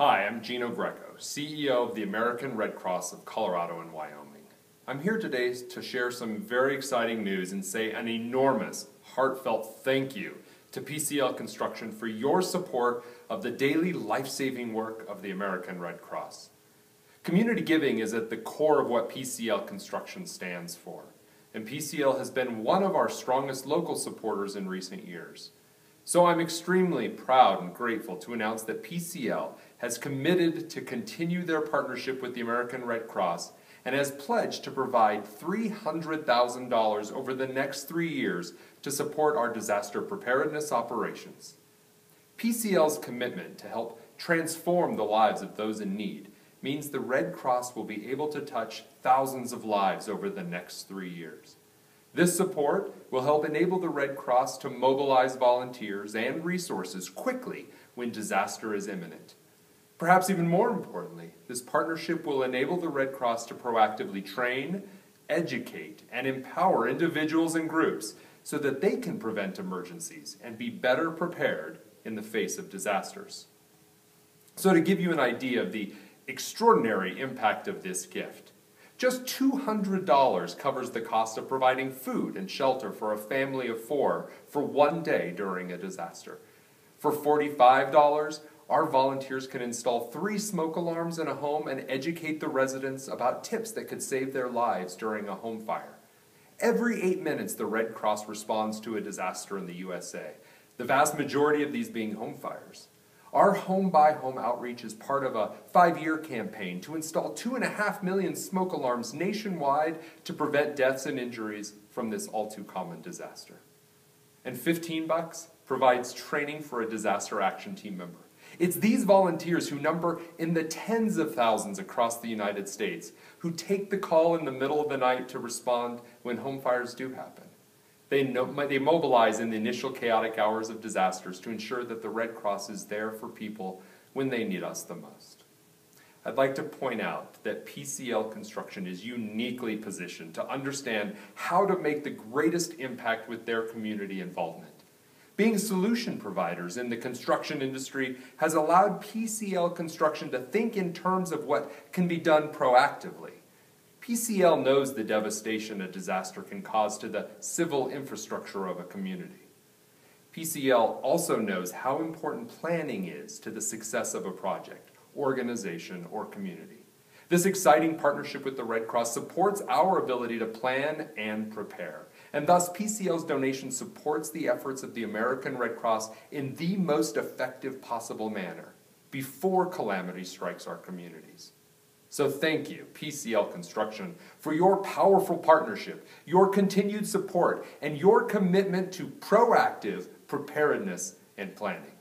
Hi, I'm Gino Greco, CEO of the American Red Cross of Colorado and Wyoming. I'm here today to share some very exciting news and say an enormous, heartfelt thank you to PCL Construction for your support of the daily life-saving work of the American Red Cross. Community giving is at the core of what PCL Construction stands for, and PCL has been one of our strongest local supporters in recent years. So I'm extremely proud and grateful to announce that PCL has committed to continue their partnership with the American Red Cross and has pledged to provide $300,000 over the next 3 years to support our disaster preparedness operations. PCL's commitment to help transform the lives of those in need means the Red Cross will be able to touch thousands of lives over the next 3 years. This support will help enable the Red Cross to mobilize volunteers and resources quickly when disaster is imminent. Perhaps even more importantly, this partnership will enable the Red Cross to proactively train, educate, and empower individuals and groups so that they can prevent emergencies and be better prepared in the face of disasters. So to give you an idea of the extraordinary impact of this gift, just $200 covers the cost of providing food and shelter for a family of 4 for 1 day during a disaster. For $45, our volunteers can install 3 smoke alarms in a home and educate the residents about tips that could save their lives during a home fire. Every 8 minutes, the Red Cross responds to a disaster in the USA, the vast majority of these being home fires. Our home-by-home outreach is part of a 5-year campaign to install 2.5 million smoke alarms nationwide to prevent deaths and injuries from this all-too-common disaster. And $15 provides training for a disaster action team member. It's these volunteers, who number in the tens of thousands across the United States, who take the call in the middle of the night to respond when home fires do happen. They mobilize in the initial chaotic hours of disasters to ensure that the Red Cross is there for people when they need us the most. I'd like to point out that PCL Construction is uniquely positioned to understand how to make the greatest impact with their community involvement. Being solution providers in the construction industry has allowed PCL Construction to think in terms of what can be done proactively. PCL knows the devastation a disaster can cause to the civil infrastructure of a community. PCL also knows how important planning is to the success of a project, organization, or community. This exciting partnership with the Red Cross supports our ability to plan and prepare, and thus PCL's donation supports the efforts of the American Red Cross in the most effective possible manner before calamity strikes our communities. So thank you, PCL Construction, for your powerful partnership, your continued support, and your commitment to proactive preparedness and planning.